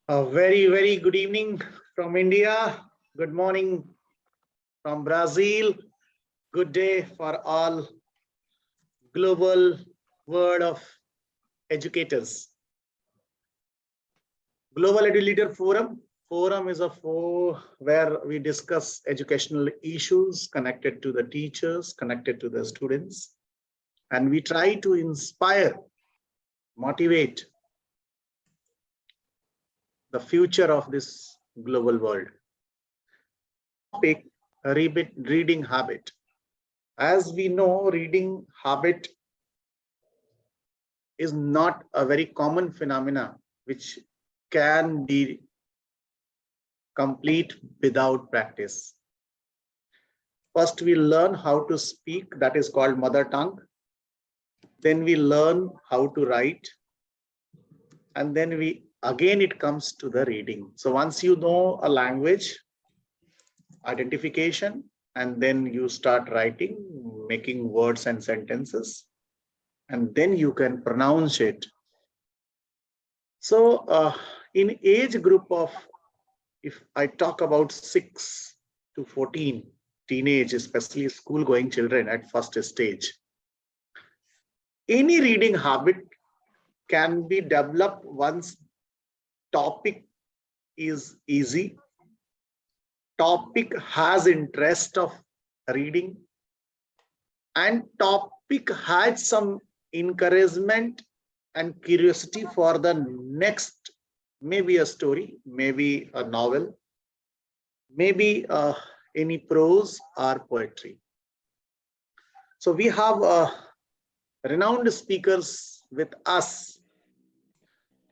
A very, very good evening from India. Good morning from Brazil. Good day for all global world of educators. Global Edu Leader Forum. Forum is a forum where we discuss educational issues connected to the teachers, connected to the students. And we try to inspire, motivate the future of this global world. Topic, reading habit. As we know, reading habit is not a very common phenomena which can be complete without practice. First, we learn how to speak, that is called mother tongue. Then we learn how to write. And then again it comes to the reading. So once you know a language, identification, and then you start writing, making words and sentences, and then you can pronounce it. So in age group of, if I talk about 6 to 14, teenage, especially school going children at first stage, any reading habit can be developed once topic is easy, topic has interest of reading, and topic has some encouragement and curiosity for the next, maybe a story, maybe a novel, maybe any prose or poetry. So we have renowned speakers with us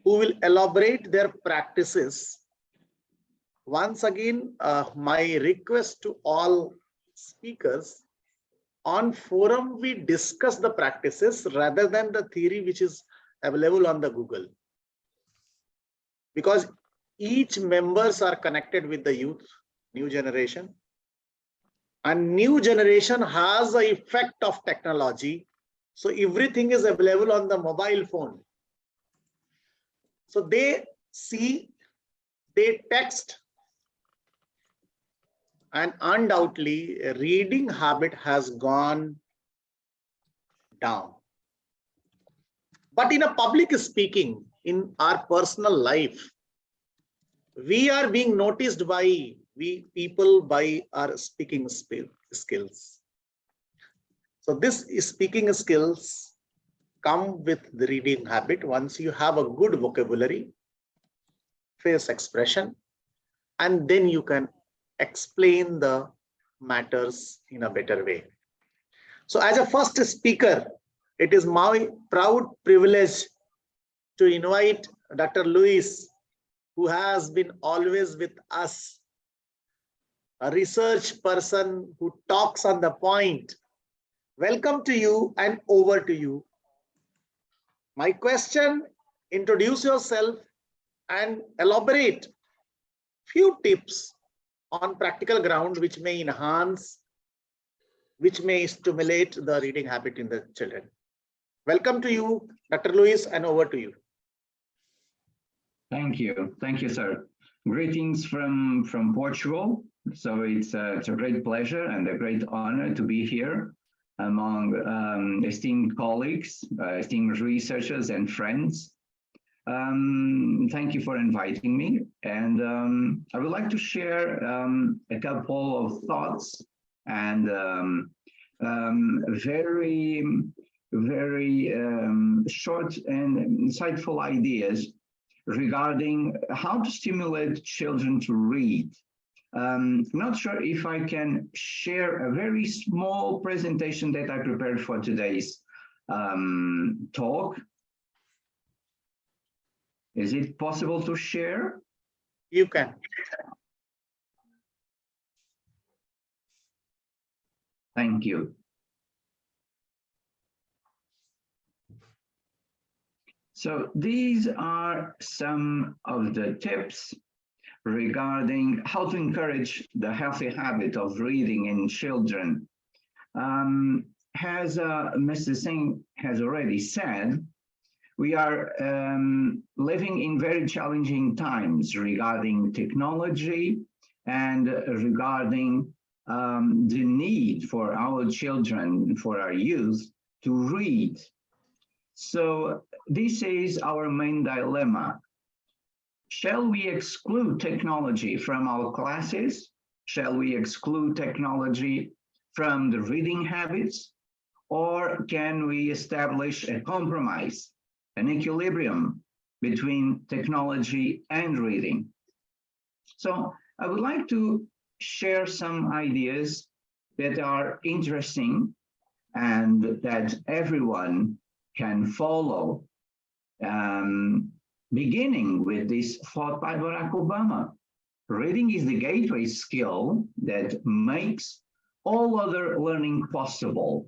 who will elaborate their practices. Once again, my request to all speakers, on forum we discuss the practices rather than the theory which is available on the Google, because each members are connected with the youth, new generation, and new generation has the effect of technology. So everything is available on the mobile phone. So they see, they text, and undoubtedly reading habit has gone down. But in a public speaking, in our personal life, we are being noticed by people by our speaking skills. So this speaking skills come with the reading habit. Once you have a good vocabulary, face expression, and then you can explain the matters in a better way. So as a first speaker, it is my proud privilege to invite Dr. Luis, who has been always with us, a research person who talks on the point. Welcome to you, and over to you. My question, introduce yourself and elaborate few tips on practical ground which may enhance, which may stimulate the reading habit in the children. Welcome to you, Dr. Luis, and over to you. Thank you, sir. Greetings from Portugal. So it's a great pleasure and a great honor to be here among esteemed colleagues, esteemed researchers and friends. Thank you for inviting me, and I would like to share a couple of thoughts and very short and insightful ideas regarding how to stimulate children to read. I'm not sure if I can share a very small presentation that I prepared for today's talk. Is it possible to share? You can. Thank you. So these are some of the tips regarding how to encourage the healthy habit of reading in children. As Mr. Singh has already said, we are living in very challenging times regarding technology and regarding the need for our children, for our youth, to read. So this is our main dilemma. Shall we exclude technology from our classes? Shall we exclude technology from the reading habits? Or can we establish a compromise, an equilibrium between technology and reading? So I would like to share some ideas that are interesting and that everyone can follow, beginning with this thought by Barack Obama. Reading is the gateway skill that makes all other learning possible.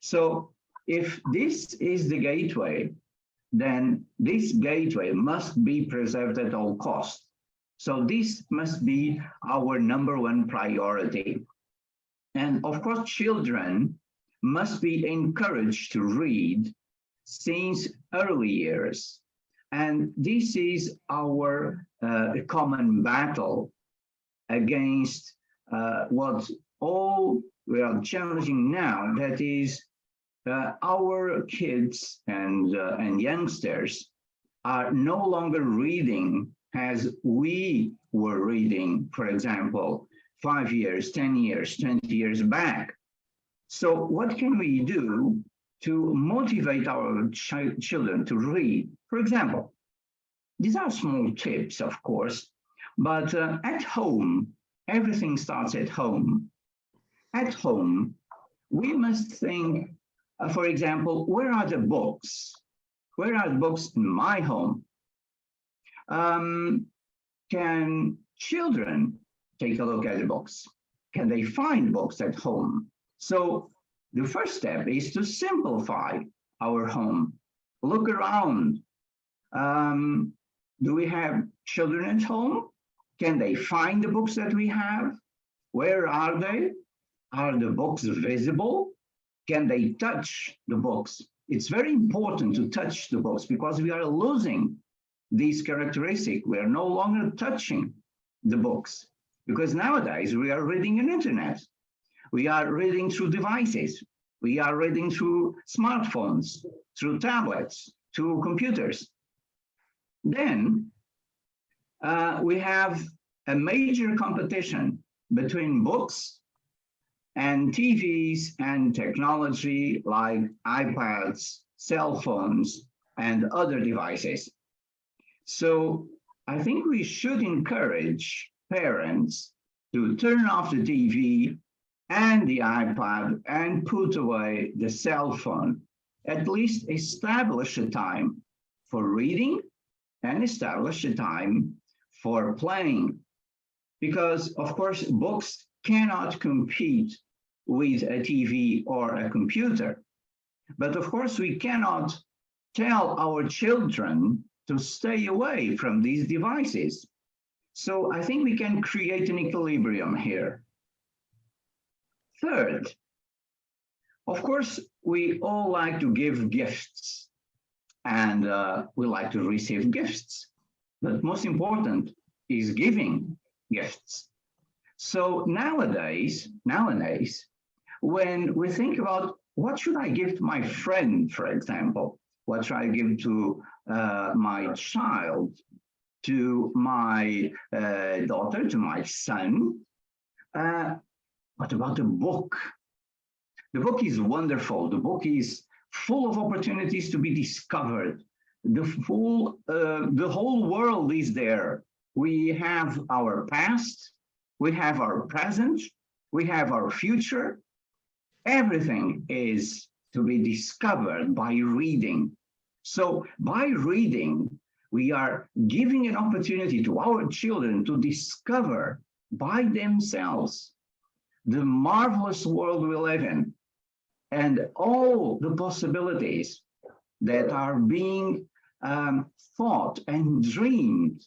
So if this is the gateway, then this gateway must be preserved at all costs. So this must be our #1 priority. And of course, children must be encouraged to read since early years. And this is our common battle against what all we are challenging now, that is our kids and youngsters are no longer reading as we were reading, for example, 5 years, 10 years, 20 years back. So what can we do to motivate our children to read? For example, these are small tips, of course, but at home, everything starts at home. At home, we must think, for example, where are the books? Where are the books in my home? Can children take a look at the books? Can they find books at home? So the first step is to simplify our home. Look around. Do we have children at home? Can they find the books that we have? Where are they? Are the books visible? Can they touch the books? It's very important to touch the books because we are losing these characteristics. We are no longer touching the books because nowadays we are reading on internet. We are reading through devices. We are reading through smartphones, through tablets, through computers. Then we have a major competition between books and TVs and technology like iPads, cell phones, and other devices. So I think we should encourage parents to turn off the TV and the iPad and put away the cell phone. At least establish a time for reading and establish a time for playing. Because, of course, books cannot compete with a TV or a computer. But of course, we cannot tell our children to stay away from these devices. So I think we can create an equilibrium here. Third, of course, we all like to give gifts and we like to receive gifts. But most important is giving gifts. So nowadays, when we think about what should I give to my friend, for example, what should I give to my child, to my daughter, to my son, what about the book? The book is wonderful. The book is full of opportunities to be discovered. The whole world is there. We have our past, we have our present, we have our future. Everything is to be discovered by reading. So by reading, we are giving an opportunity to our children to discover by themselves the marvelous world we live in and all the possibilities that are being thought and dreamed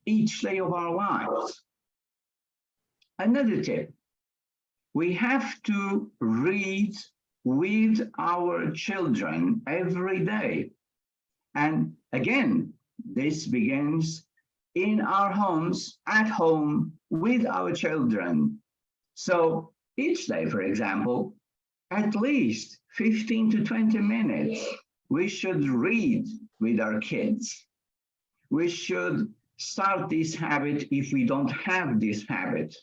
each day of our lives. Another tip, we have to read with our children every day. And again, this begins in our homes, at home, with our children. So each day, for example, at least 15 to 20 minutes, we should read with our kids. We should start this habit if we don't have this habit.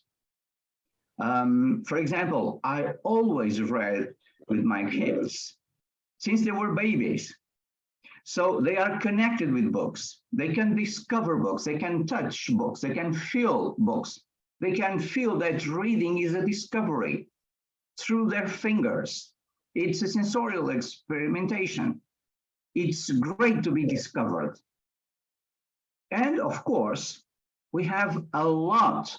For example, I always read with my kids since they were babies. So they are connected with books. They can discover books. They can touch books. They can feel books. They can feel that reading is a discovery through their fingers. It's a sensorial experimentation. It's great to be discovered. And of course, we have a lot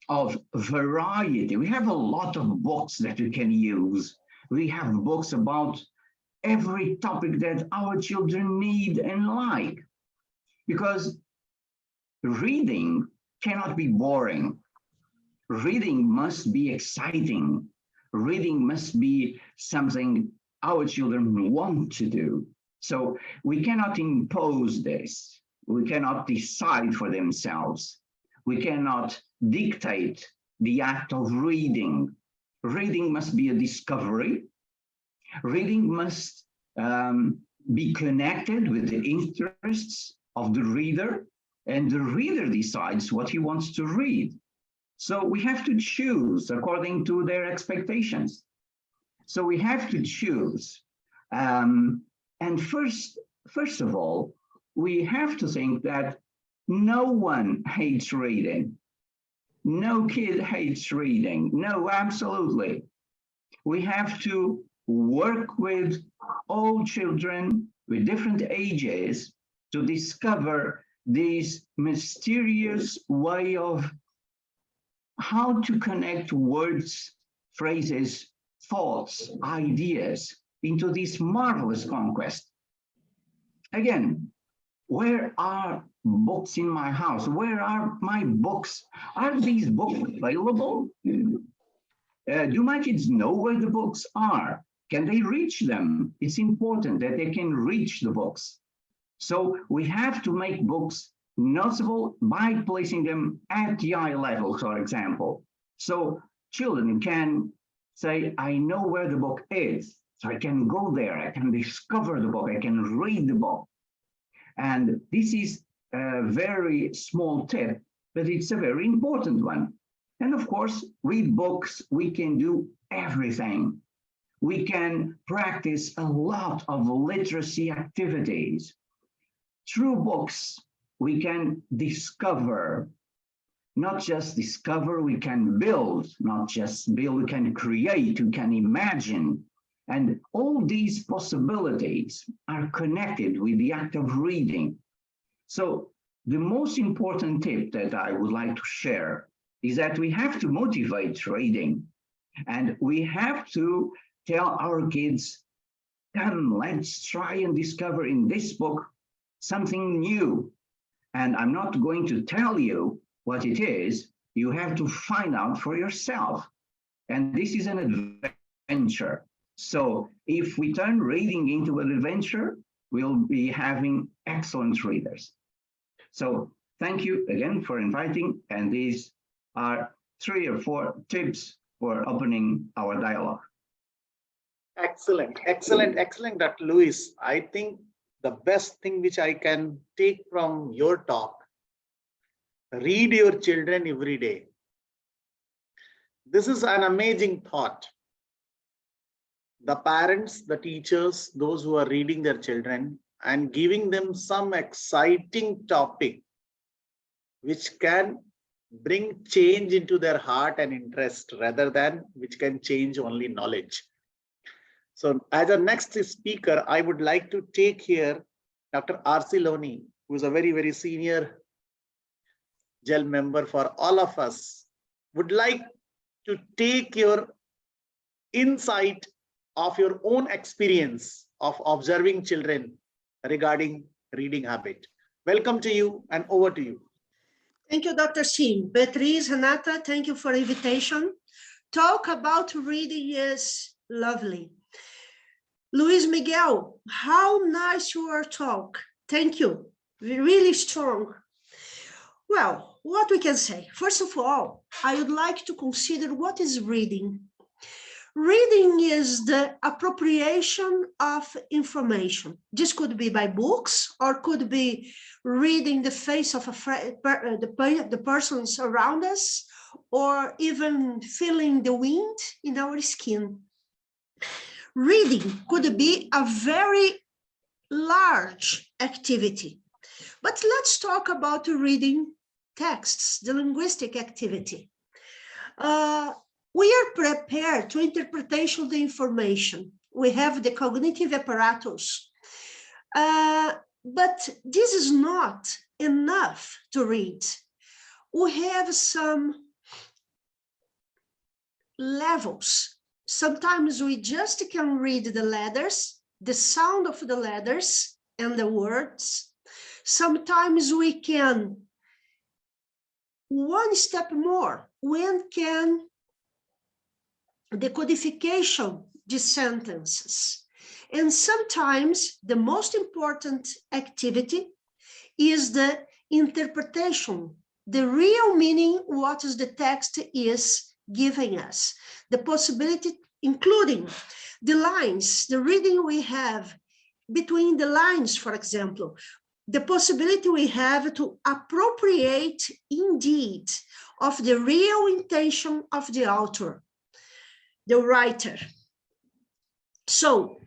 of variety. We have a lot of books that we can use. We have books about every topic that our children need and like, because reading cannot be boring. Reading must be exciting. Reading must be something our children want to do. So we cannot impose this. We cannot decide for themselves. We cannot dictate the act of reading. Reading must be a discovery. Reading must be connected with the interests of the reader, and the reader decides what he wants to read. So we have to choose according to their expectations. So we have to choose. And first of all, we have to think that no one hates reading. No kid hates reading. No, absolutely. We have to work with all children with different ages to discover this mysterious way of how to connect words, phrases, thoughts, ideas into this marvelous conquest. Again, where are books in my house? Where are my books? Are these books available? Do my kids know where the books are? Can they reach them? It's important that they can reach the books. So we have to make books noticeable by placing them at the eye level, for example. So children can say, I know where the book is. So I can go there, I can discover the book, I can read the book. And this is a very small tip, but it's a very important one. And of course, read books, we can do everything. We can practice a lot of literacy activities. Through books, we can discover, not just discover, we can build, not just build, we can create, we can imagine. And all these possibilities are connected with the act of reading. So the most important tip that I would like to share is that we have to motivate reading, and we have to tell our kids, come, let's try and discover in this book something new. And I'm not going to tell you what it is. You have to find out for yourself. And this is an adventure. So if we turn reading into an adventure, we'll be having excellent readers. So thank you again for inviting. And these are 3 or 4 tips for opening our dialogue. Excellent, excellent, excellent, Dr. Lewis. I think the best thing which I can take from your talk, read your children every day. This is an amazing thought. The parents, the teachers, those who are reading their children and giving them some exciting topic which can bring change into their heart and interest rather than which can change only knowledge. So as a next speaker, I would like to take here Dr. R.C. Loney, who is a very, very senior GEL member for all of us, would like to take your insight of your own experience of observing children regarding reading habit. Welcome to you and over to you. Thank you, Dr. Shin. Beatriz, Renata, thank you for the invitation. Talk about reading is lovely. Luis Miguel, how nice your talk. Thank you. Really strong. Well, what we can say? First of all, I would like to consider what is reading. Reading is the appropriation of information. This could be by books or could be reading the face of the persons around us, or even feeling the wind in our skin. Reading could be a very large activity. But let's talk about reading texts, the linguistic activity. We are prepared to interpretation of the information. We have the cognitive apparatus. But this is not enough to read. We have some levels. Sometimes we just can read the letters, the sound of the letters and the words. Sometimes we can one step more, when can the codification the sentences. And sometimes the most important activity is the interpretation, the real meaning, what is the text is giving us, the possibility, including the lines, the reading we have between the lines, for example, the possibility we have to appropriate indeed of the real intention of the author, the writer. So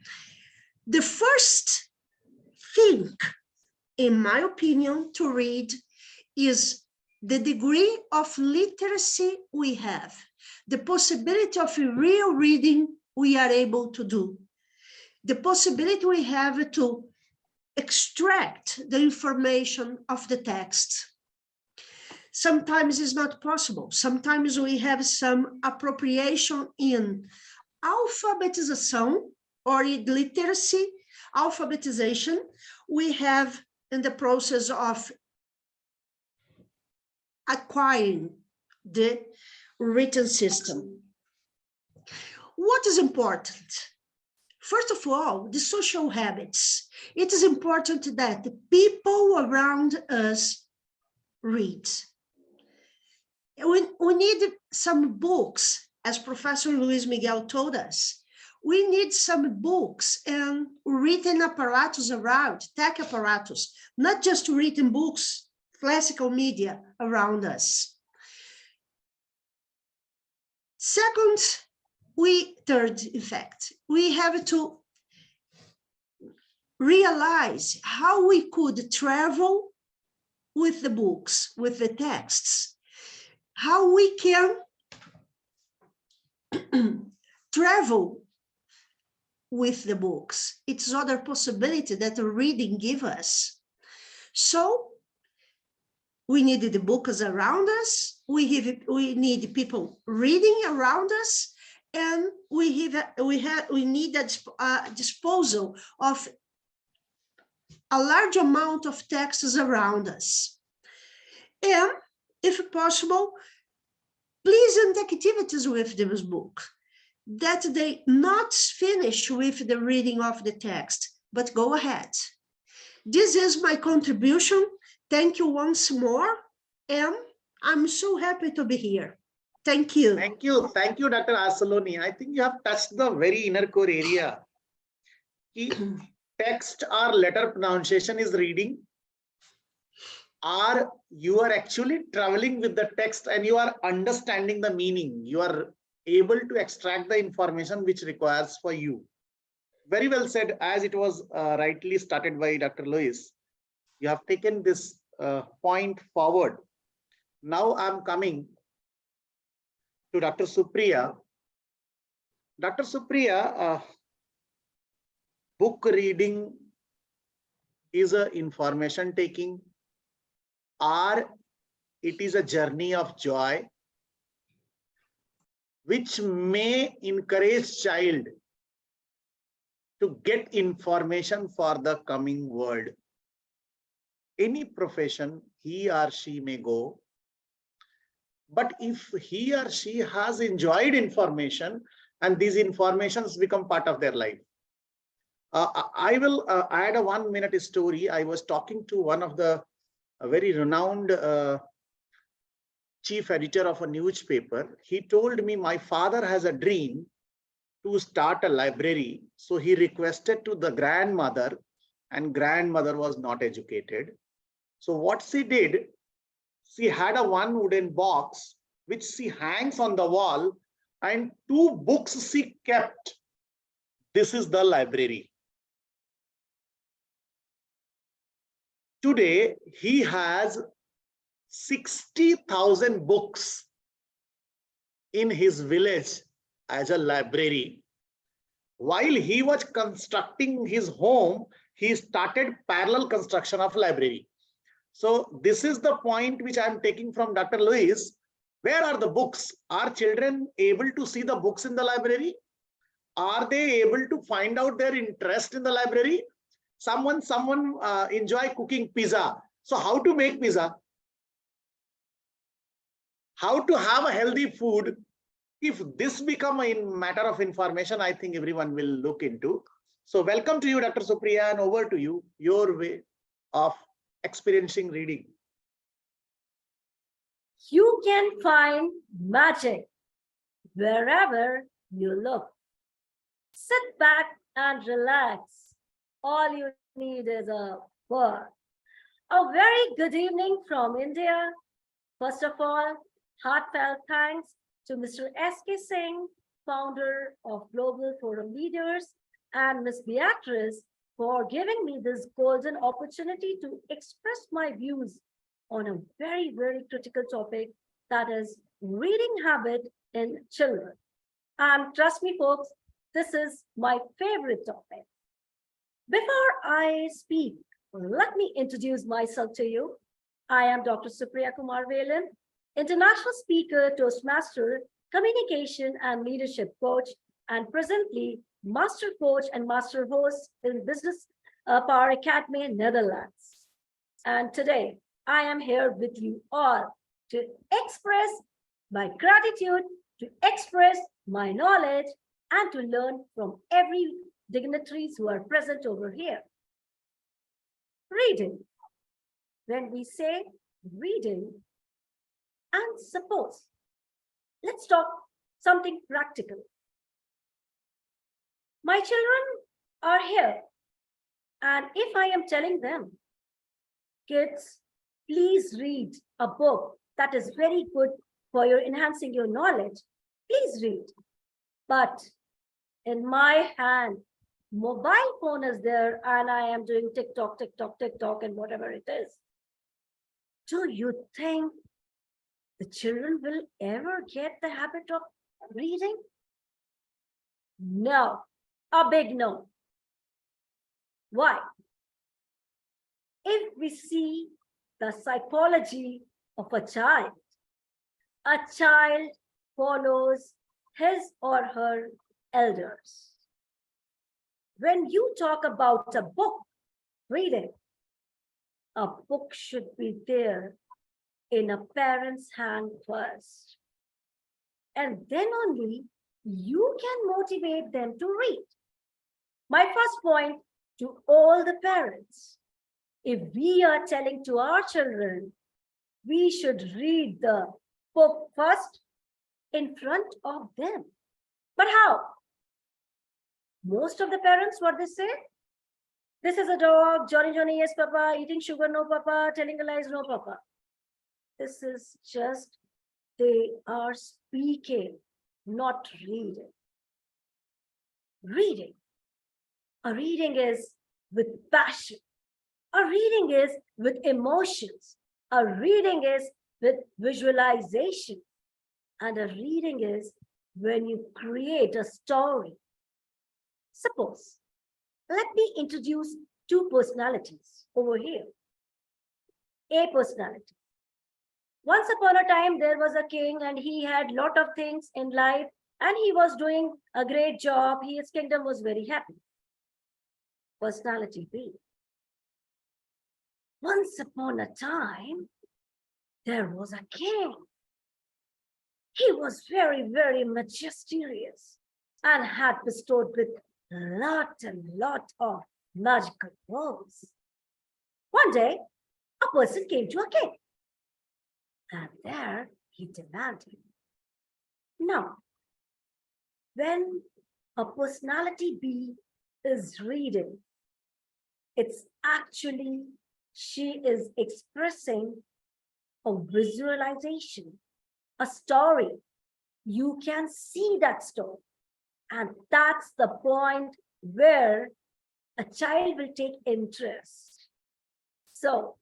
the first thing, in my opinion, to read is the degree of literacy we have, the possibility of real reading we are able to do, the possibility we have to extract the information of the text. Sometimes it's not possible. Sometimes we have some appropriation in alphabetization or in literacy, alphabetization. We have in the process of acquiring the written system. What is important? First of all, the social habits. It is important that the people around us read. We need some books, as Professor Luis Miguel told us. We need some books and written apparatus around, tech apparatus, not just written books, classical media around us. Third, in fact, we have to realize how we could travel with the books, with the texts, how we can travel with the books. It's another possibility that the reading gives us. So we need the books around us, we need people reading around us, and we need a disposal of a large amount of texts around us. And if possible, pleasant activities with this book, that they not finish with the reading of the text, but go ahead. This is my contribution. Thank you once more, and I'm so happy to be here. Thank you. Thank you, Dr. Arceloni. I think you have touched the very inner core area. Text or letter pronunciation is reading, or you are actually traveling with the text and you are understanding the meaning. You are able to extract the information which requires for you. Very well said, as it was rightly started by Dr. Luis. You have taken this point forward. Now I'm coming to Dr. Supriya. Dr. Supriya, book reading is a information taking, or it is a journey of joy which may encourage child to get information for the coming world. Any profession he or she may go, but if he or she has enjoyed information and these informations become part of their life, I will add a 1 minute story. I was talking to one of the very renowned chief editor of a newspaper. He told me my father has a dream to start a library. So he requested to the grandmother, and grandmother was not educated. So what she did, she had a one wooden box which she hangs on the wall, and 2 books she kept. This is the library. Today, he has 60,000 books in his village as a library. While he was constructing his home, he started parallel construction of library. So this is the point which I'm taking from Dr. Lewis. Where are the books? Are children able to see the books in the library? Are they able to find out their interest in the library? Someone enjoy cooking pizza. So how to make pizza? How to have a healthy food? If this become a matter of information, I think everyone will look into. So welcome to you, Dr. Supriya, and over to you, your way of experiencing reading. You can find magic wherever you look. Sit back and relax. All you need is a book. A very good evening from India. First of all, heartfelt thanks to Mr. S.K. Singh, founder of Global Forum Leaders, and Ms. Beatrice for giving me this golden opportunity to express my views on a very, very critical topic, that is reading habit in children. And trust me, folks, this is my favorite topic. Before I speak, let me introduce myself to you. I am Dr. Supriya Kumar Velan, international speaker, Toastmaster, communication and leadership coach, and presently master coach and master host in Business Power Academy in Netherlands. And today I am here with you all to express my gratitude, to express my knowledge, and to learn from every dignitaries who are present over here. Reading. When we say reading, and suppose, let's talk something practical. My children are here, and if I am telling them, kids, please read a book that is very good for your enhancing your knowledge, please read. But in my hand, mobile phone is there, and I am doing TikTok, and whatever it is. Do you think the children will ever get the habit of reading? No, a big no. Why? If we see the psychology of a child follows his or her elders. When you talk about a book reading, a book should be there in a parent's hand first. And then only you can motivate them to read. My first point to all the parents, if we are telling to our children, we should read the book first in front of them. But how? Most of the parents, what they say? This is a dog, Johnny, Johnny, yes, papa, eating sugar, no, papa, telling lies, no, papa. This is just, they are speaking, not reading. Reading. A reading is with passion. A reading is with emotions. A reading is with visualization. And a reading is when you create a story. Suppose, let me introduce 2 personalities over here. A personality. Once upon a time, there was a king and he had a lot of things in life and he was doing a great job. His kingdom was very happy. Personality B. Once upon a time, there was a king. He was very, very majestuous and had bestowed with lot and lot of magical words. One day, a person came to a king, and there he demanded. Now, when a personality B is reading, it's actually she is expressing a visualization, a story. You can see that story. And that's the point where a child will take interest. So,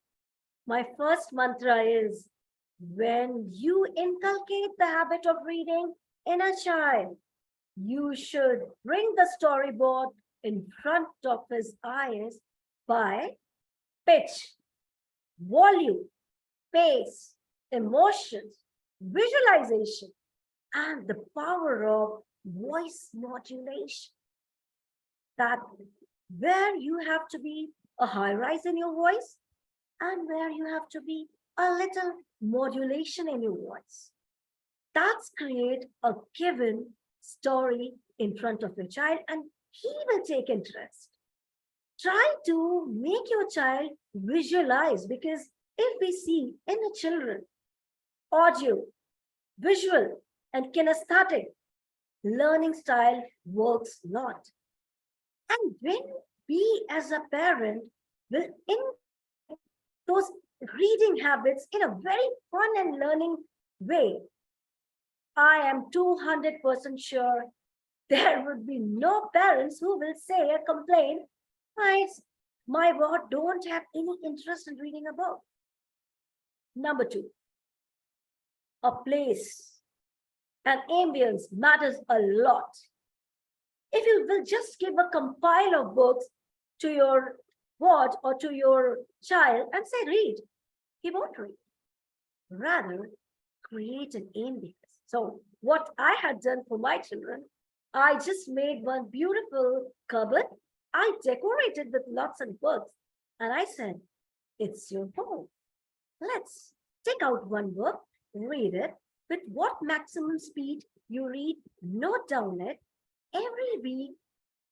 my first mantra is when you inculcate the habit of reading in a child, you should bring the storyboard in front of his eyes by pitch, volume, pace, emotions, visualization, and the power of voice modulation. That where you have to be a high rise in your voice and where you have to be a little modulation in your voice. That's create a given story in front of your child and he will take interest. Try to make your child visualize, because if we see in the children, audio, visual, and kinesthetic learning style works not. And when we as a parent will in those reading habits in a very fun and learning way, I am 200% sure there would be no parents who will say or complain, my boy don't have any interest in reading a book. Number 2, a place and ambience matters a lot. If you will just give a compile of books to your ward or to your child and say read, he won't read. Rather, create an ambience. So what I had done for my children, I just made one beautiful cupboard. I decorated with lots of books. And I said, it's your home. Let's take out one book, read it. With what maximum speed you read, note down it. Every week,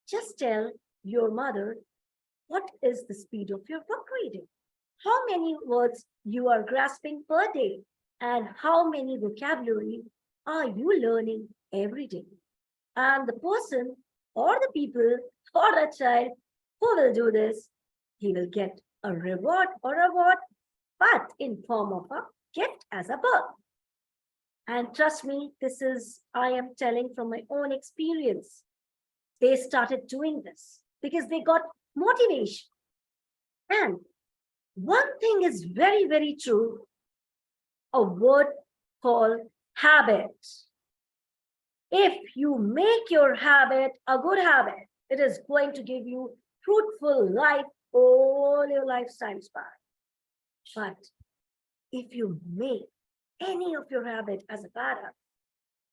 just tell your mother what is the speed of your book reading, how many words you are grasping per day, and how many vocabulary are you learning every day. And the person or the people or a child who will do this, he will get a reward or award, but in form of a gift as a book. And trust me, this is, I am telling from my own experience. They started doing this because they got motivation. And one thing is very, very true, a word called habit. If you make your habit a good habit, it is going to give you fruitful life all your lifetime span. But if you make any of your habit as a bad habit,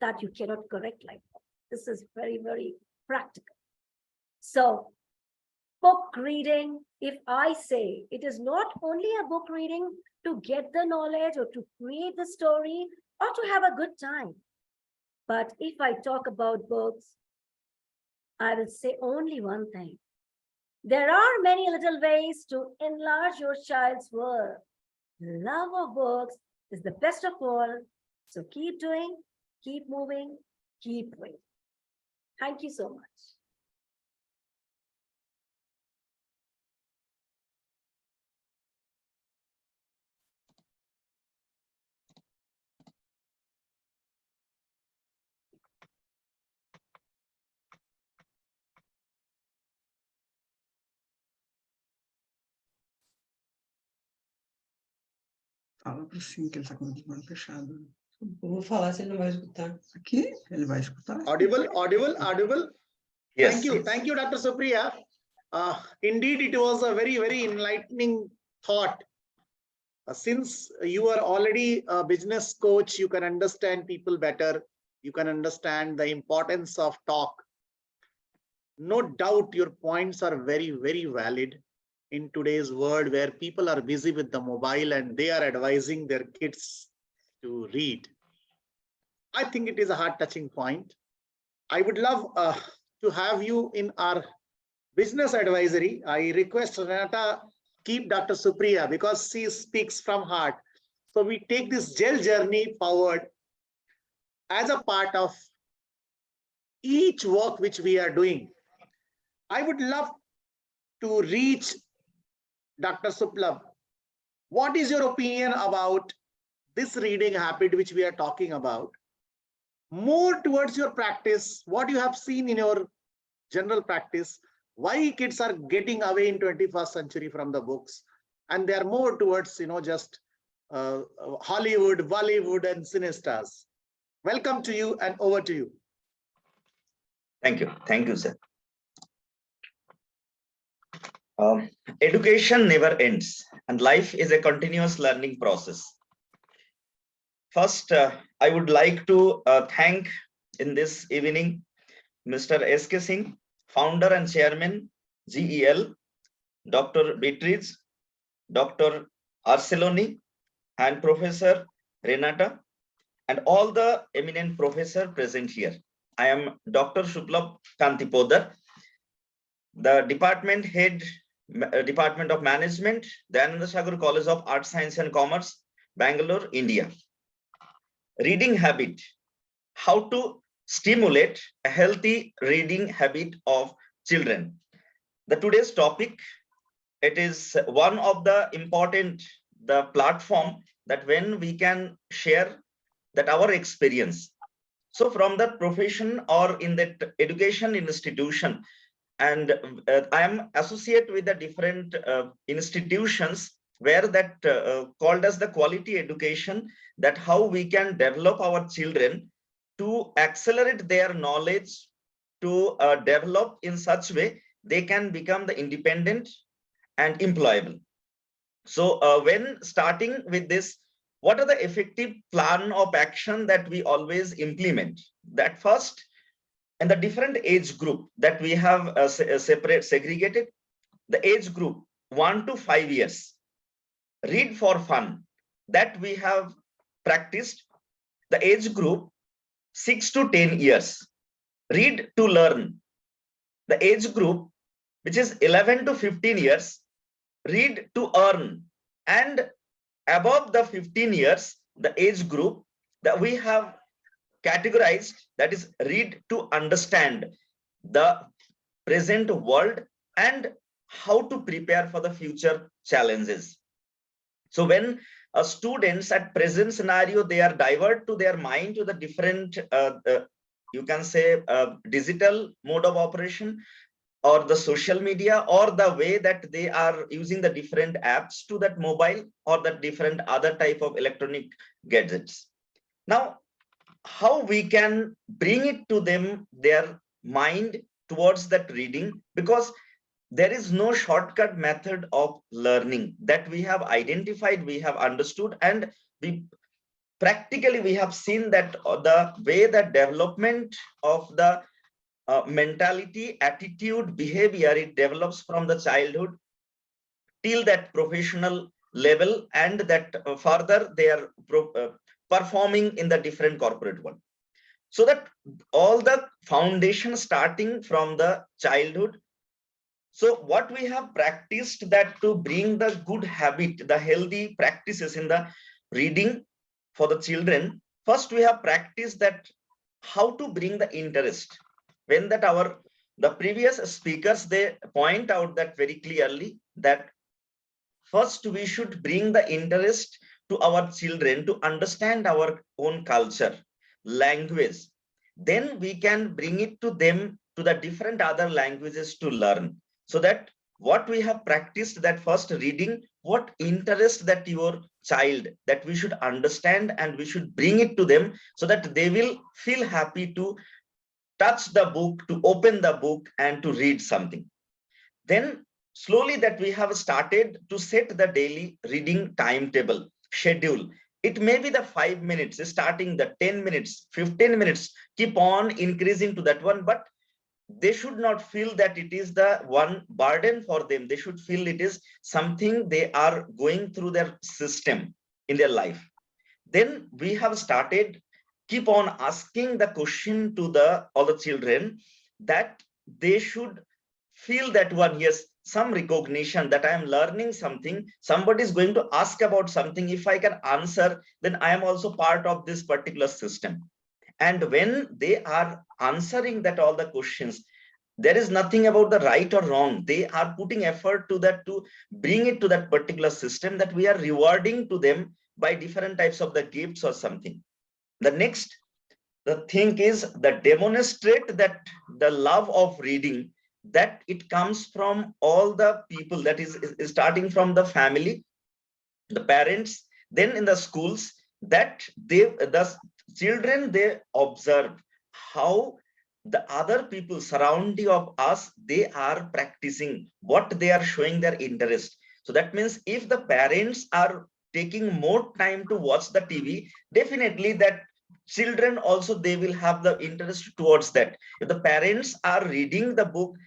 that you cannot correct like that. This is very, very practical. So book reading, if I say it is not only a book reading to get the knowledge or to create the story or to have a good time. But if I talk about books, I will say only one thing. There are many little ways to enlarge your child's world. Love of books is the best of all. So keep doing, keep moving, keep reading. Thank you so much. Fala pro sim, que ele está com o microfone fechado. Eu vou falar se ele não vai escutar. Aqui, ele vai escutar. Audible, audible, audible. Yes. Thank you, Dr. Supriya. Indeed, it was a very, very enlightening thought. Since you are already a business coach, you can understand people better. You can understand the importance of talk. No doubt your points are very, very valid in today's world where people are busy with the mobile and they are advising their kids to read. I think it is a heart-touching point. I would love to have you in our business advisory. I request Renata keep Dr. Supriya because she speaks from heart. So we take this gel journey forward as a part of each work which we are doing. I would love to reach Dr. Suplab. What is your opinion about this reading habit which we are talking about? More towards your practice, what you have seen in your general practice, why kids are getting away in 21st century from the books, and they are more towards, just Hollywood, Bollywood, and cinestars. Welcome to you, and over to you. Thank you, sir. Education never ends, and life is a continuous learning process. First, I would like to thank in this evening Mr. S.K. Singh, founder and chairman, GEL, Dr. Beatrice, Dr. Arceloni, and Professor Renata, and all the eminent professors present here. I am Dr. Shuklab Kantipodar, the department head, Department of Management, Dayananda Sagar College of Arts, Science and Commerce, Bangalore, India. Reading habit, how to stimulate a healthy reading habit of children. The today's topic, it is one of the important, the platform that when we can share that our experience. So from the profession or in the education institution, and I am associated with the different institutions where that called as the quality education, that how we can develop our children to accelerate their knowledge, to develop in such way they can become the independent and employable. So when starting with this, what are the effective plan of action that we always implement? That first, and the different age group that we have segregated, the age group 1 to 5 years, read for fun, that we have practiced. The age group 6 to 10 years, read to learn. The age group which is 11 to 15 years, read to earn. And above the 15 years, the age group that we have categorized, that is read to understand the present world and how to prepare for the future challenges. So when students at present scenario, they are divert to their mind to the different, you can say digital mode of operation, or the social media, or the way that they are using the different apps to that mobile or the different other type of electronic gadgets. Now, how we can bring it to them, their mind towards that reading, because there is no shortcut method of learning that we have identified, we have understood, and we practically we have seen that the way that development of the mentality, attitude, behavior, it develops from the childhood till that professional level, and that further they are performing in the different corporate world. So that all the foundation starting from the childhood. So what we have practiced, that to bring the good habit, the healthy practices in the reading for the children, first we have practiced that how to bring the interest. When that the previous speakers, they point out that very clearly, that first we should bring the interest to our children to understand our own culture, language. Then we can bring it to them to the different other languages to learn. So that what we have practiced, that first reading, what interest that your child, that we should understand and we should bring it to them, so that they will feel happy to touch the book, to open the book and to read something. Then slowly that we have started to set the daily reading timetable, schedule. It may be the 5 minutes, starting the 10 minutes, 15 minutes, keep on increasing to that one, but they should not feel that it is the one burden for them. They should feel it is something they are going through their system in their life. Then we have started keep on asking the question to all the children, that they should feel that one, yes, some recognition that I am learning something, somebody is going to ask about something. If I can answer, then I am also part of this particular system. And when they are answering that all the questions, there is nothing about the right or wrong. They are putting effort to that, to bring it to that particular system, that we are rewarding to them by different types of the gifts or something. The next, the thing is that demonstrate that the love of reading, that it comes from all the people, that is starting from the family, the parents, then in the schools, that the children, they observe how the other people surrounding of us, they are practicing what they are showing their interest. So that means if the parents are taking more time to watch the TV, definitely that children also, they will have the interest towards that. If the parents are reading the book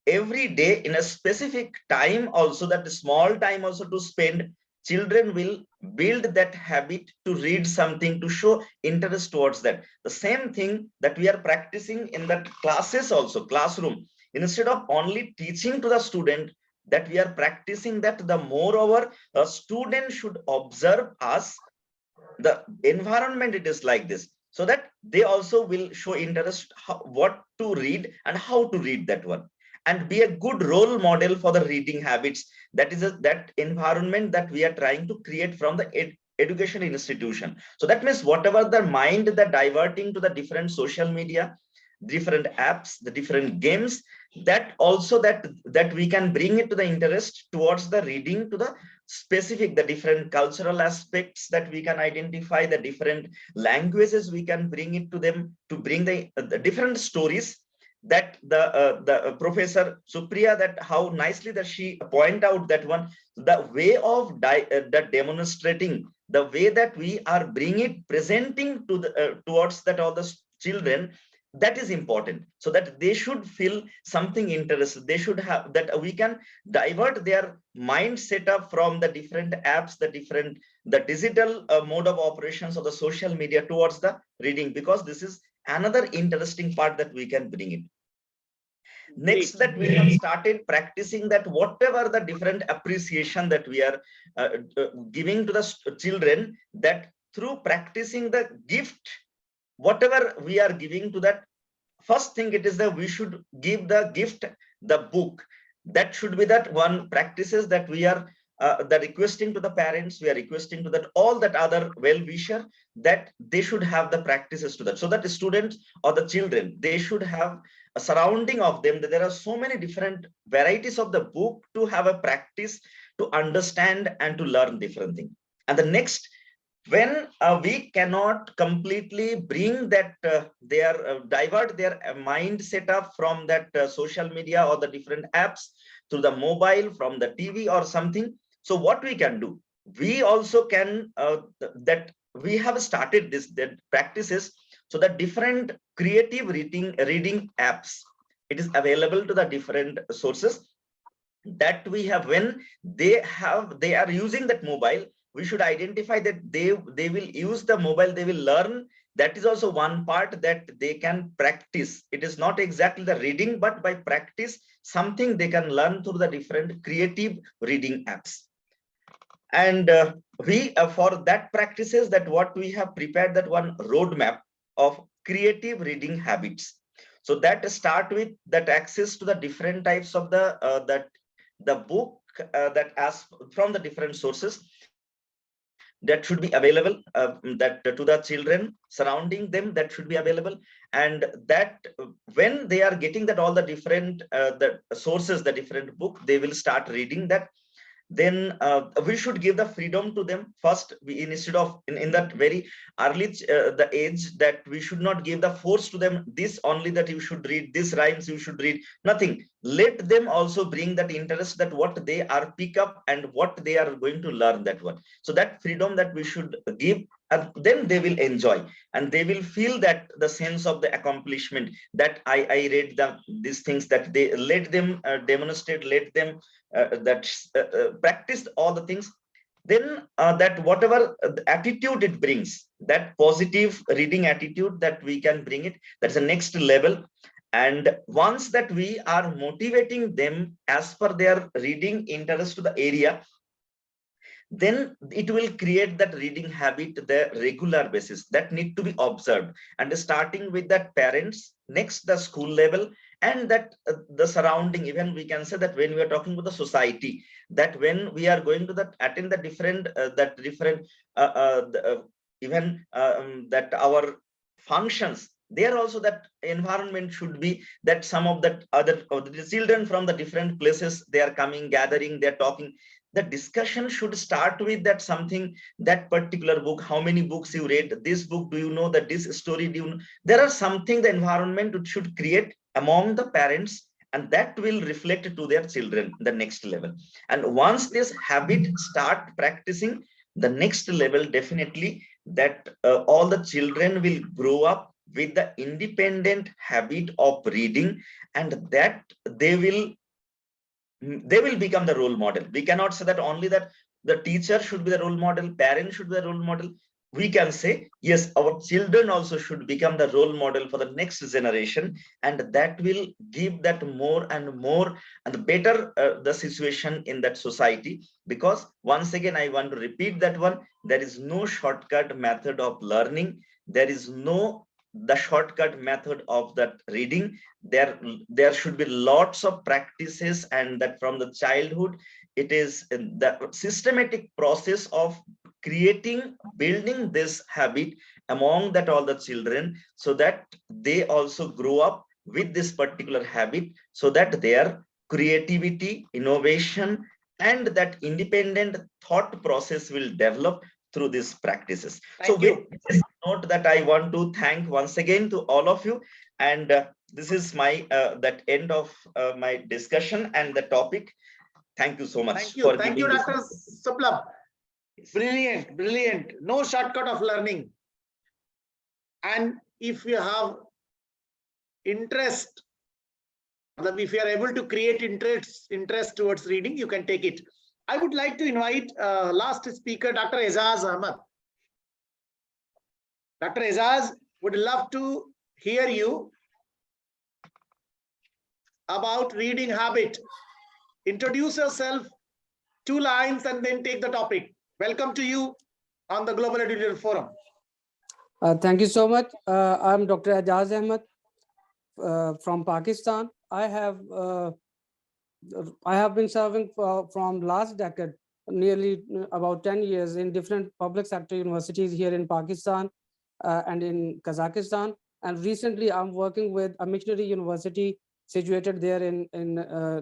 every day in a specific time, also that small time also to spend, children will build that habit to read something, to show interest towards that. The same thing that we are practicing in that classes also, classroom, instead of only teaching to the student, that we are practicing that, the moreover a student should observe us, the environment, it is like this, so that they also will show interest what to read and how to read that one, and be a good role model for the reading habits. That is that environment that we are trying to create from the education institution. So that means whatever the mind that diverting to the different social media, different apps, the different games, that also that we can bring it to the interest towards the reading, to the specific, the different cultural aspects that we can identify, the different languages we can bring it to them, to bring the different stories, that the Professor Supriya, that how nicely that she point out that one, the way of that demonstrating, the way that we are bringing it, presenting to the towards that all the children, that is important, so that they should feel something interested. They should have that, we can divert their mind setup from the different apps, the digital mode of operations of the social media towards the reading, because this is another interesting part that we can bring in. Next, that we have started practicing that whatever the different appreciation that we are giving to the children, that through practicing the gift, whatever we are giving to that, first thing it is that we should give the gift, the book. That should be that one practices that we are the requesting to the parents, we are requesting to that all that other well-wisher, that they should have the practices to that, so that the students or the children, they should have a surrounding of them, that there are so many different varieties of the book to have a practice, to understand and to learn different things. And the next, when we cannot completely bring that divert their mind setup from that social media or the different apps to the mobile, from the TV or something, so what we can do, we also can that we have started this that practices, so that different creative reading apps, it is available to the different sources, that we have, when they are using that mobile, we should identify that they will use the mobile, they will learn. That is also one part that they can practice. It is not exactly the reading, but by practice, something they can learn through the different creative reading apps. And we for that practices, that what we have prepared, that one roadmap of creative reading habits. So that start with that access to the different types of the book that as from the different sources, that should be available, that to the children surrounding them, that should be available. And that when they are getting that all the different the sources, the different book, they will start reading that. Then we should give the freedom to them first. We, instead of in that very early the age, that we should not give the force to them, this only that you should read, this rhymes you should read, nothing. Let them also bring that interest, that what they are pick up and what they are going to learn, that one. So that freedom that we should give, and then they will enjoy, and they will feel that the sense of the accomplishment, that I read these things, that they let them demonstrate, let them practice all the things. Then that whatever attitude it brings, that positive reading attitude, that we can bring it, that's the next level. And once that we are motivating them as per their reading interest to the area, then it will create that reading habit, the regular basis that need to be observed, and starting with that parents, next the school level, and that the surrounding. Even we can say that when we are talking about the society, that when we are going to that attend the different even that our functions, there also that environment should be that some of that other of the children from the different places, they are coming, gathering, they're talking. The discussion should start with that something, that particular book, how many books you read, this book, do you know that this story, do you know? There are something the environment should create among the parents, and that will reflect to their children the next level. And once this habit start practicing, the next level, definitely that all the children will grow up with the independent habit of reading, and that they will become the role model. We cannot say that only that the teacher should be the role model, parents should be the role model. We can say, yes, our children also should become the role model for the next generation, and that will give that more and more and better the situation in that society. Because once again, I want to repeat that one, there is no shortcut method of learning. There is no the shortcut method of that reading. There should be lots of practices, and that from the childhood, it is the systematic process of creating, building this habit among that all the children, so that they also grow up with this particular habit, so that their creativity, innovation, and that independent thought process will develop through these practices. So with this note, that I want to thank once again to all of you, and this is my that end of my discussion and the topic. Thank you so much. Thank you, Dr. Saplab. Brilliant, brilliant. No shortcut of learning. And if you have interest, if you are able to create interest towards reading, you can take it. I would like to invite last speaker, Dr. Aizaz Ahmad. Dr. Aizaz, would love to hear you about reading habit. Introduce yourself, 2 lines, and then take the topic. Welcome to you on the Global Educator Forum. Thank you so much. I'm Dr. Aizaz Ahmad from Pakistan. I have been serving from last decade, nearly about 10 years, in different public sector universities here in Pakistan and in Kazakhstan. And recently, I'm working with a missionary university situated there in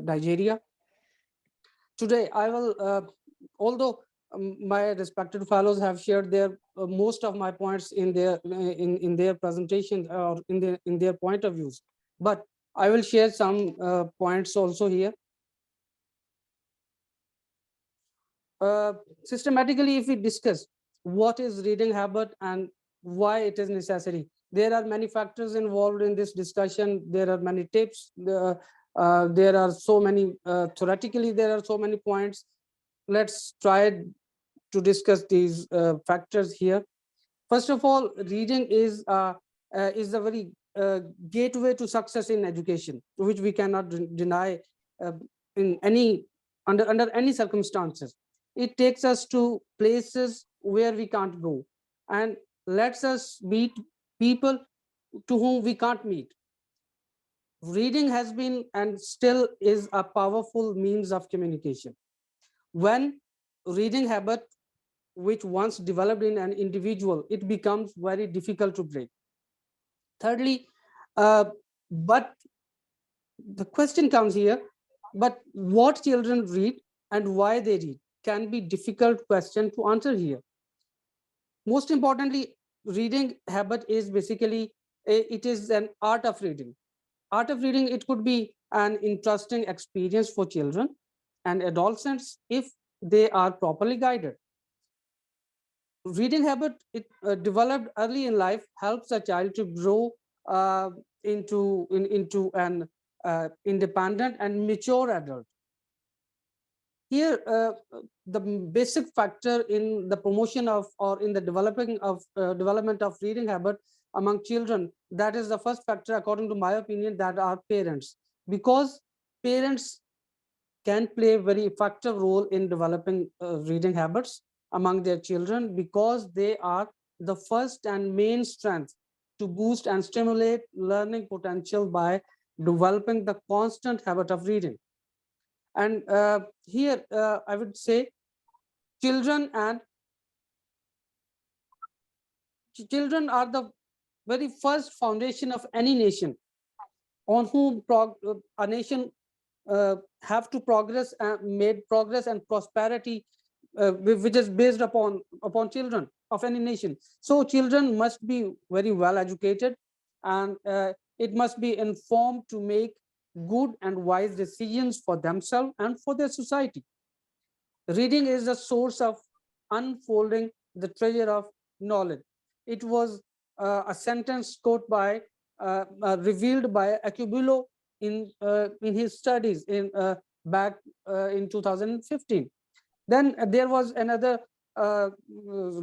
Nigeria. Today, I will, although my respected fellows have shared their most of my points in their presentation or in their point of views, but I will share some points also here. Systematically, if we discuss what is reading habit and why it is necessary, there are many factors involved in this discussion. There are many tips. There are so many, theoretically, there are so many points. Let's try to discuss these factors here. First of all, reading is a very gateway to success in education, which we cannot deny in any under any circumstances. It takes us to places where we can't go and lets us meet people to whom we can't meet. Reading has been and still is a powerful means of communication. When reading habit, which once developed in an individual, it becomes very difficult to break. Thirdly, but the question comes here, but what children read and why they read can be difficult question to answer here. Most importantly, reading habit is basically, it is an art of reading. Art of reading, it could be an interesting experience for children and adolescents if they are properly guided. Reading habit, it developed early in life, helps a child to grow into an independent and mature adult. here the basic factor in the promotion of or in the development of reading habit among children, that is the first factor according to my opinion, that are parents, because parents can play a very effective role in developing reading habits among their children, because they are the first and main strength to boost and stimulate learning potential by developing the constant habit of reading. And here I would say children are the very first foundation of any nation, on whom a nation have to progress and made progress and prosperity, which is based upon children of any nation. So children must be very well educated, and it must be informed to make good and wise decisions for themselves and for their society. Reading is the source of unfolding the treasure of knowledge. It was a sentence quote by revealed by Acubulo in his studies in back in 2015. Then there was another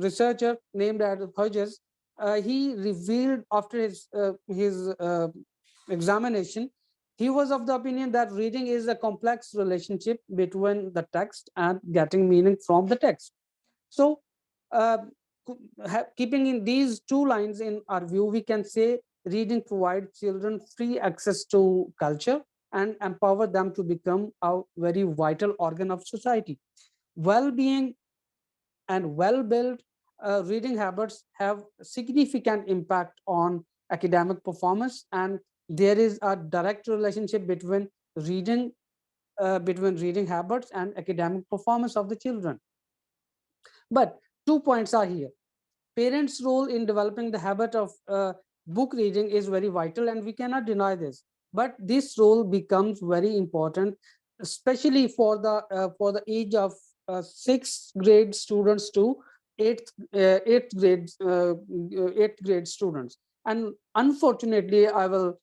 researcher named Hodges. He revealed after his examination, he was of the opinion that reading is a complex relationship between the text and getting meaning from the text. So keeping in these two lines in our view, we can say reading provides children free access to culture and empower them to become a very vital organ of society. Well-being and well-built reading habits have significant impact on academic performance, and there is a direct relationship between reading habits and academic performance of the children. But 2 points are here. Parents' role in developing the habit of book reading is very vital, and we cannot deny this. But this role becomes very important, especially for the age of sixth grade students to eighth grade students. And unfortunately, I will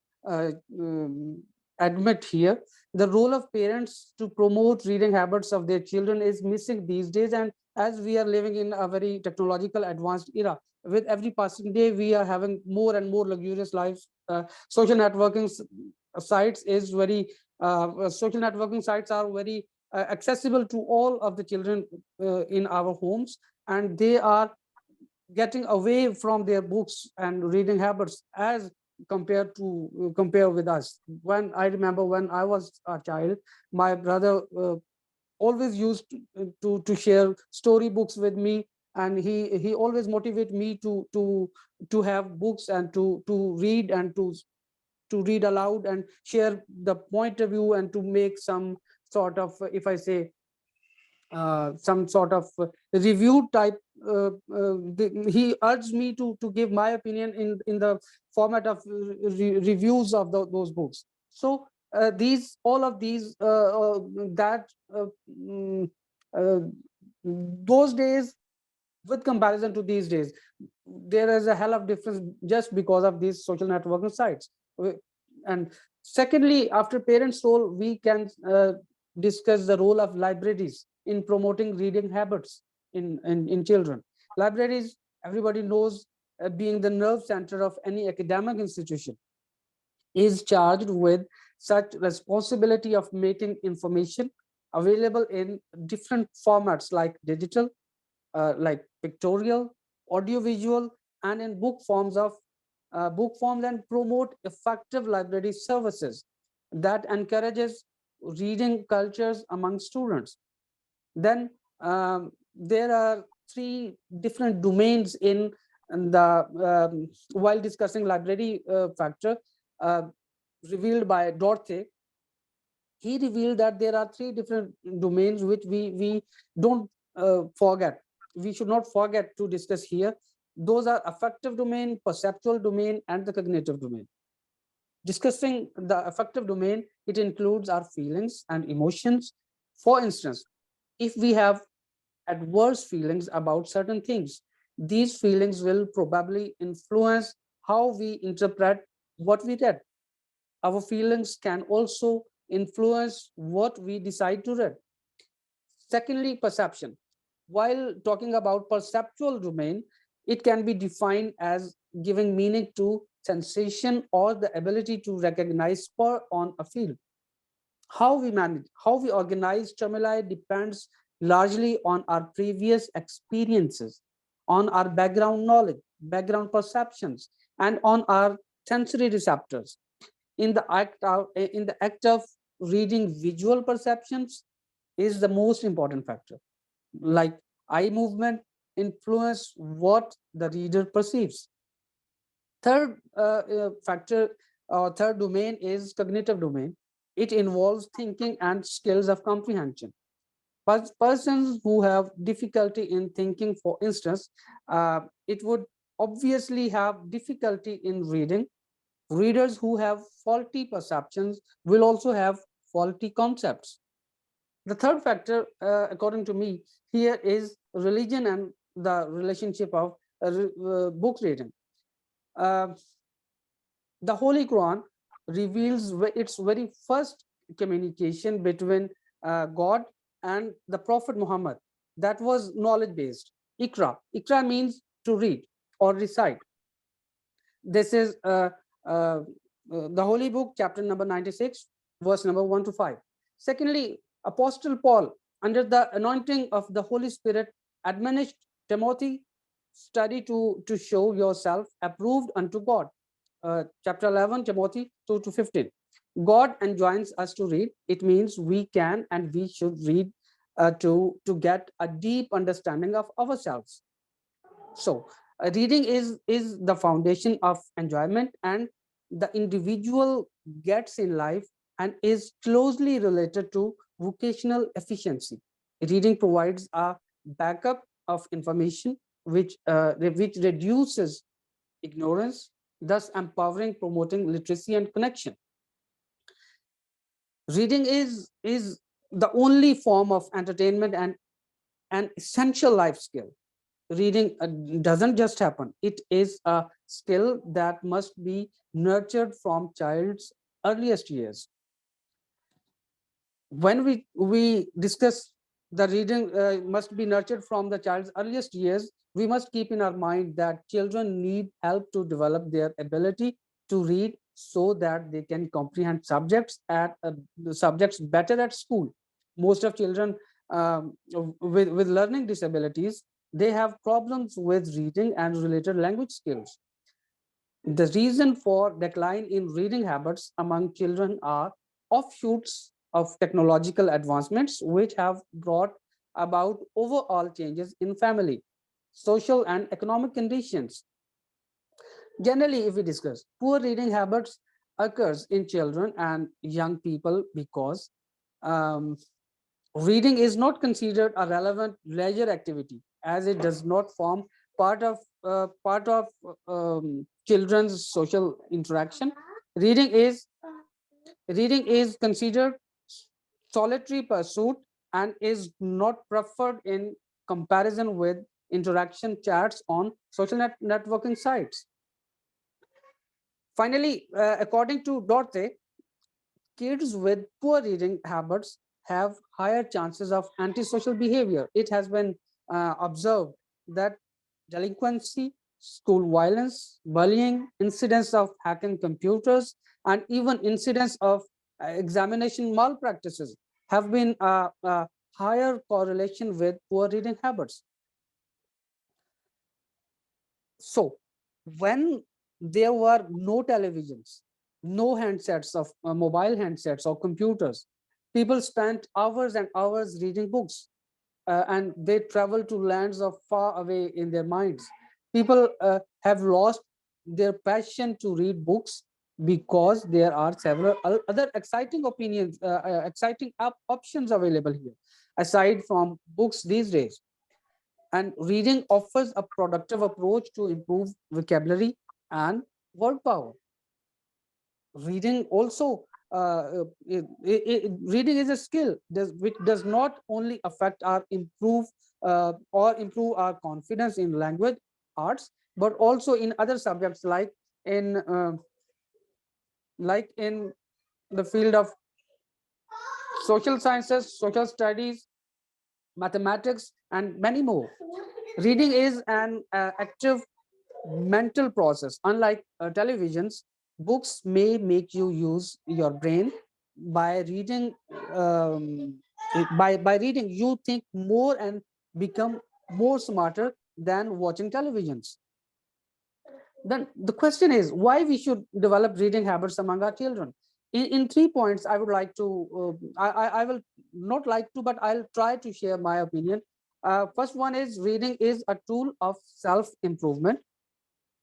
admit here, the role of parents to promote reading habits of their children is missing these days. And as we are living in a very technological advanced era, with every passing day we are having more and more luxurious lives. Social networking sites is very social networking sites are very accessible to all of the children in our homes, and they are getting away from their books and reading habits as compare with us. When I remember when I was a child, my brother always used to share storybooks with me, and he always motivated me to have books and to read and to read aloud and share the point of view and to make some sort of, if I say, some sort of review type. He urged me to give my opinion in the format of reviews of those books. So these all of these that those days with comparison to these days, there is a hell of difference just because of these social networking sites. And secondly, after parents' role, we can discuss the role of libraries in promoting reading habits in children. Libraries, everybody knows, being the nerve center of any academic institution, is charged with such responsibility of making information available in different formats like digital, like pictorial, audiovisual, and in book forms, and promote effective library services that encourages reading cultures among students. Then there are three different domains in the while discussing library factor revealed by Dorothy. He revealed that there are three different domains which we don't forget. We should not forget to discuss here. Those are affective domain, perceptual domain, and the cognitive domain. Discussing the affective domain, it includes our feelings and emotions. For instance, if we have adverse feelings about certain things, these feelings will probably influence how we interpret what we read. Our feelings can also influence what we decide to read. Secondly, perception. While talking about perceptual domain, it can be defined as giving meaning to sensation or the ability to recognize spur on a field. How we manage, how we organize stimuli depends largely on our previous experiences, on our background knowledge, background perceptions, and on our sensory receptors. In the act of reading, visual perceptions is the most important factor. Like eye movement influence what the reader perceives. Third factor or third domain is cognitive domain. It involves thinking and skills of comprehension. Persons who have difficulty in thinking, for instance, it would obviously have difficulty in reading. Readers who have faulty perceptions will also have faulty concepts. The third factor, according to me, here is religion and the relationship of book reading. Uh, the Holy Quran reveals its very first communication between God and the Prophet Muhammad. That was knowledge based. Ikra. Ikra means to read or recite. This is the Holy Book, chapter number 96, verse number 1 to 5. Secondly, Apostle Paul, under the anointing of the Holy Spirit, admonished Timothy, study to show yourself approved unto God. Chapter 11, Timothy 2 to 15. God enjoins us to read. It means we can and we should read to get a deep understanding of ourselves. So reading is the foundation of enjoyment, and the individual gets in life and is closely related to vocational efficiency. Reading provides a backup of information which reduces ignorance, thus empowering, promoting literacy and connection. Reading is the only form of entertainment and an essential life skill. Reading doesn't just happen. It is a skill that must be nurtured from child's earliest years. When we discuss the reading must be nurtured from the child's earliest years, we must keep in our mind that children need help to develop their ability to read so that they can comprehend subjects better at school. Most of children with learning disabilities, they have problems with reading and related language skills. The reason for decline in reading habits among children are offshoots of technological advancements, which have brought about overall changes in family, social, and economic conditions. Generally, if we discuss, poor reading habits occurs in children and young people because um, reading is not considered a relevant leisure activity, as it does not form part of children's social interaction. Reading is reading is considered solitary pursuit and is not preferred in comparison with interaction chats on social networking sites. Finally, according to Dorothy, kids with poor reading habits have higher chances of antisocial behavior. It has been observed that delinquency, school violence, bullying, incidents of hacking computers, and even incidents of examination malpractices have been a higher correlation with poor reading habits. So, when there were no televisions, no handsets of mobile handsets or computers, people spent hours and hours reading books, and they travel to lands of far away in their minds. People have lost their passion to read books because there are several other exciting exciting options available here aside from books these days. And reading offers a productive approach to improve vocabulary and word power. Reading also reading is a skill which does not only affect our improve our confidence in language arts, but also in other subjects like in the field of social sciences, social studies, mathematics, and many more. Reading is an active mental process. Unlike televisions, books may make you use your brain. By reading, by reading, you think more and become more smarter than watching televisions. Then the question is why we should develop reading habits among our children. In 3 points, I would like to, I will not like to, but I'll try to share my opinion. First one is reading is a tool of self-improvement,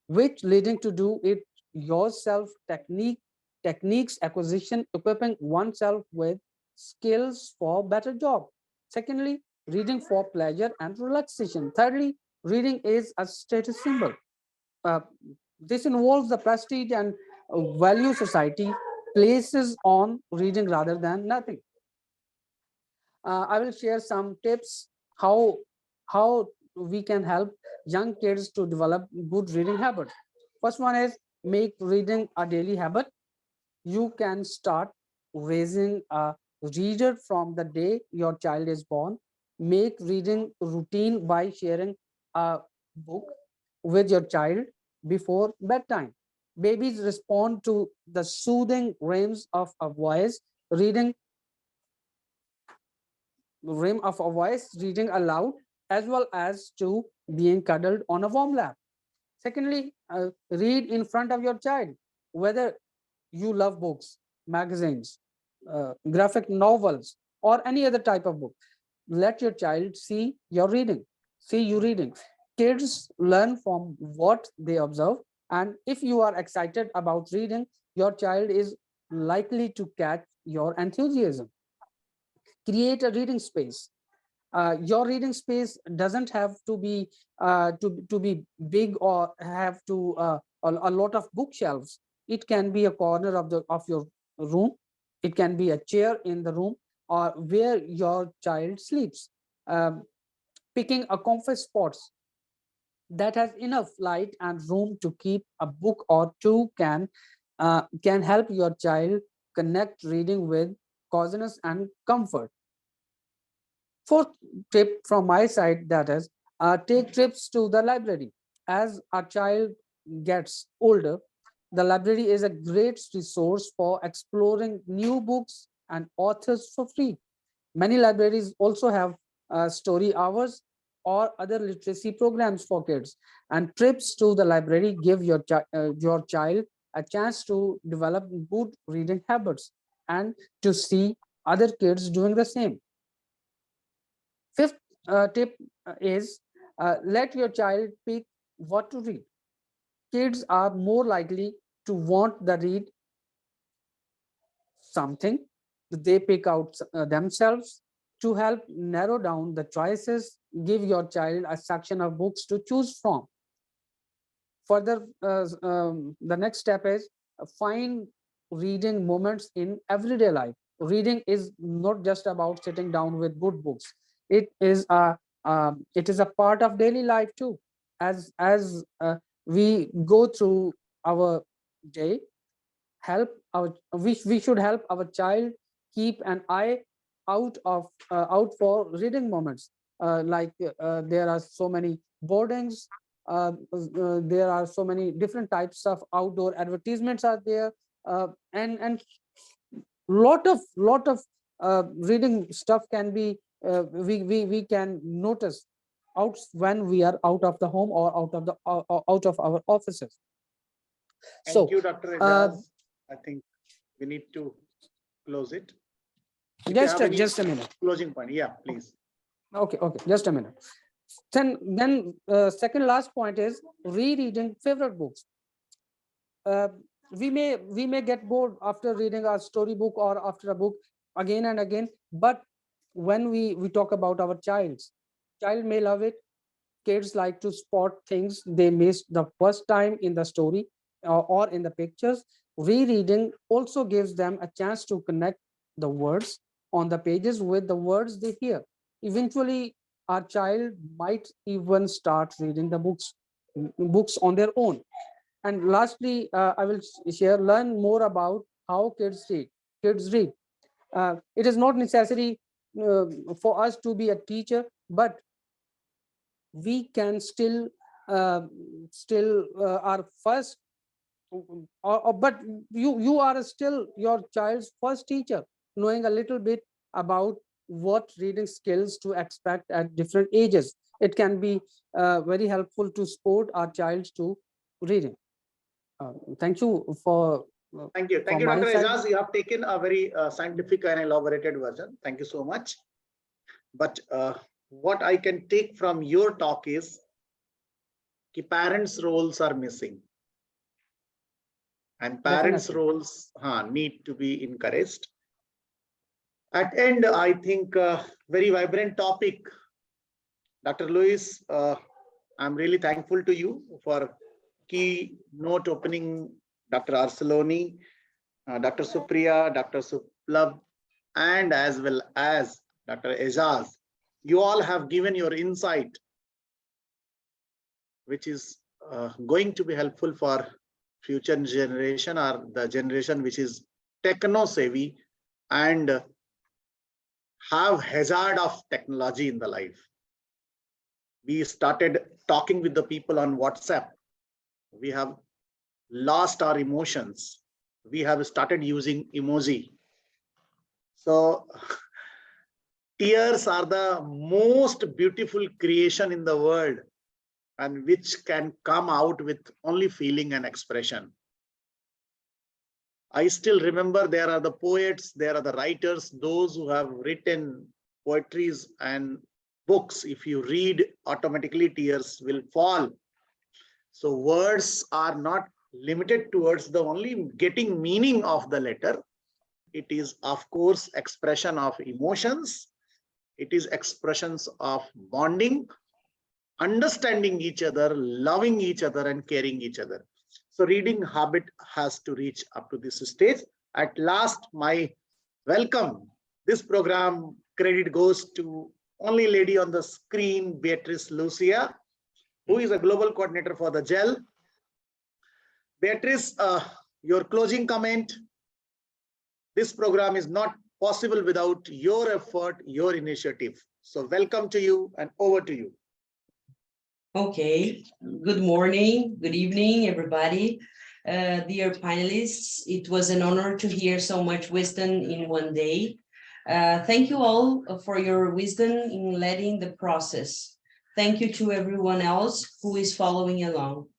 which leading to do it yourself techniques acquisition, equipping oneself with skills for better job. Secondly, reading for pleasure and relaxation. Thirdly, reading is a status symbol. uh, this involves the prestige and value society places on reading rather than nothing. I will share some tips how we can help young kids to develop good reading habits. First one is make reading a daily habit. You can start raising a reader from the day your child is born. Make reading routine by sharing a book with your child before bedtime. Babies respond to the soothing rhythms of a voice. Reading rhythm of a voice, reading aloud, as well as to being cuddled on a warm lap. Secondly, read in front of your child, whether you love books, magazines, graphic novels, or any other type of book. Let your child see you reading. Kids learn from what they observe, and if you are excited about reading, your child is likely to catch your enthusiasm. Create a reading space. Your reading space doesn't have to be to be big or have to a lot of bookshelves. It can be a corner of your room. It can be a chair in the room or where your child sleeps. Um, Picking a comfort spots that has enough light and room to keep a book or two can help your child connect reading with coziness and comfort. Fourth tip from my side, that is, take trips to the library. As a child gets older, the library is a great resource for exploring new books and authors for free. Many libraries also have story hours or other literacy programs for kids. And trips to the library give your child a chance to develop good reading habits and to see other kids doing the same. Fifth tip is let your child pick what to read. Kids are more likely to want the read something they pick out themselves. To help narrow down the choices, give your child a section of books to choose from. Further, the next step is find reading moments in everyday life. Reading is not just about sitting down with good books. It is a part of daily life too. As we go through our day, help our we should help our child keep an eye out for reading moments. There are so many boardings, there are so many different types of outdoor advertisements are there, and lot of reading stuff can be we can notice out when we are out of the home or out of our offices. Thank So you, Dr. Ejaz. I think we need to close it. If you have any just a minute. closing point, yeah, please. Okay, just a minute. Then second last point is rereading favorite books. uh, we may get bored after reading a storybook or after a book again and again, but when we talk about our child may love it. Kids like to spot things they missed the first time in the story or in the pictures. Rereading also gives them a chance to connect the words on the pages with the words they hear. Eventually, our child might even start reading the books on their own. And lastly, I will learn more about how kids read. It is not necessary for us to be a teacher, but we can still our first, but you are still your child's first teacher, knowing a little bit about what reading skills to expect at different ages. It can be very helpful to support our child to reading. Thank you for Thank you. Thank you, Dr. Ejaz. You have taken a very scientific and elaborated version. Thank you so much. But what I can take from your talk is that parents' roles are missing. And parents' roles need to be encouraged. At end, I think very vibrant topic. Dr. Lewis, I'm really thankful to you for keynote opening, Dr. Arceloni, Dr. Supriya, Dr. Suplab, and as well as Dr. Ejaz. You all have given your insight, which is going to be helpful for future generation or the generation which is techno-savvy and have hazard of technology in the life. We started talking with the people on WhatsApp. We have lost our emotions. We have started using emoji. So tears are the most beautiful creation in the world, and which can come out with only feeling and expression. I still remember there are the poets, there are the writers, those who have written poetries and books. If you read, automatically tears will fall. So words are not limited towards the only getting meaning of the letter. It is, of course, expression of emotions. It is expressions of bonding, understanding each other, loving each other, and caring each other. So reading habit has to reach up to this stage. At last, my welcome. This program credit goes to only lady on the screen, Beatrice Lucia, who is a global coordinator for the GEL. Beatrice, your closing comment. This program is not possible without your effort, your initiative. So welcome to you and over to you. Okay, good morning, good evening, everybody. Dear panelists, it was an honor to hear so much wisdom in one day. Thank you all for your wisdom in leading the process. Thank you to everyone else who is following along.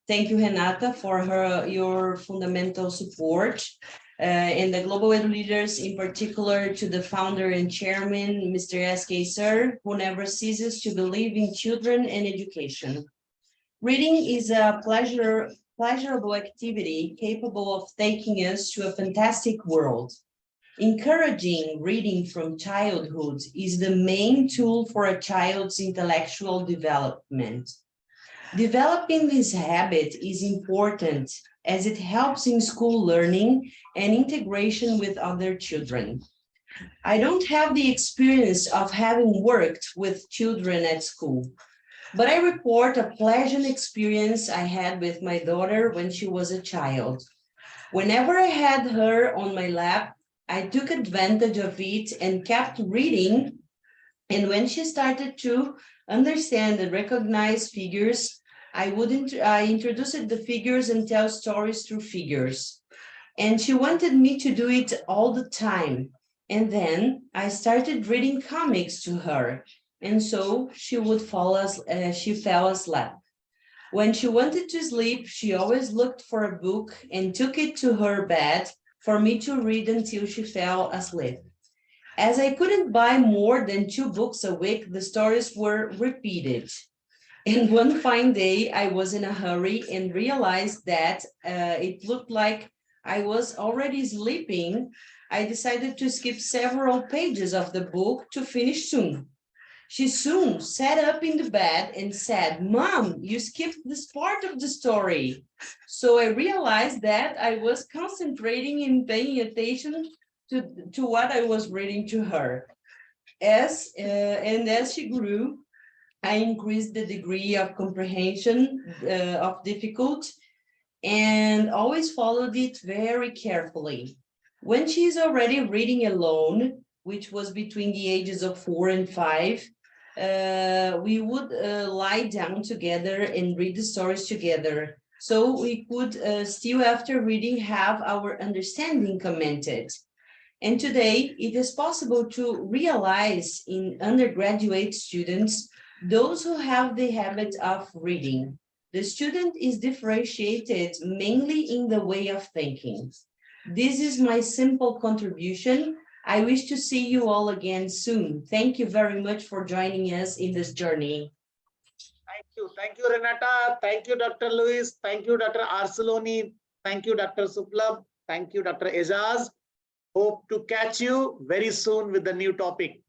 Thank you, Renata, for your fundamental support. And the Global Ed leaders, in particular to the founder and chairman, Mr. S.K. Sir, who never ceases to believe in children and education. Reading is a pleasurable activity capable of taking us to a fantastic world. Encouraging reading from childhood is the main tool for a child's intellectual development. Developing this habit is important as it helps in school learning and integration with other children. I don't have the experience of having worked with children at school, but I report a pleasant experience I had with my daughter when she was a child. Whenever I had her on my lap, I took advantage of it and kept reading. And when she started to understand and recognize figures, I introduced the figures and tell stories through figures. And she wanted me to do it all the time. And then I started reading comics to her. And so she fell asleep. When she wanted to sleep, she always looked for a book and took it to her bed for me to read until she fell asleep. As I couldn't buy more than 2 books a week, the stories were repeated. And one fine day, I was in a hurry and realized that it looked like I was already sleeping. I decided to skip several pages of the book to finish soon. She soon sat up in the bed and said, "Mom, you skipped this part of the story." So I realized that I was concentrating and paying attention to what I was reading to her. As she grew, I increased the degree of comprehension of difficult and always followed it very carefully. When she is already reading alone, which was between the ages of 4 and 5, we would lie down together and read the stories together. So we could still, after reading, have our understanding commented. And today it is possible to realize in undergraduate students, those who have the habit of reading. The student is differentiated mainly in the way of thinking. This is my simple contribution. I wish to see you all again soon. Thank you very much for joining us in this journey. Thank you, Renata. Thank you, Dr. Luis. Thank you, Dr. Arceloni. Thank you, Dr. Suplab. Thank you, Dr. Ejaz. Hope to catch you very soon with the new topic.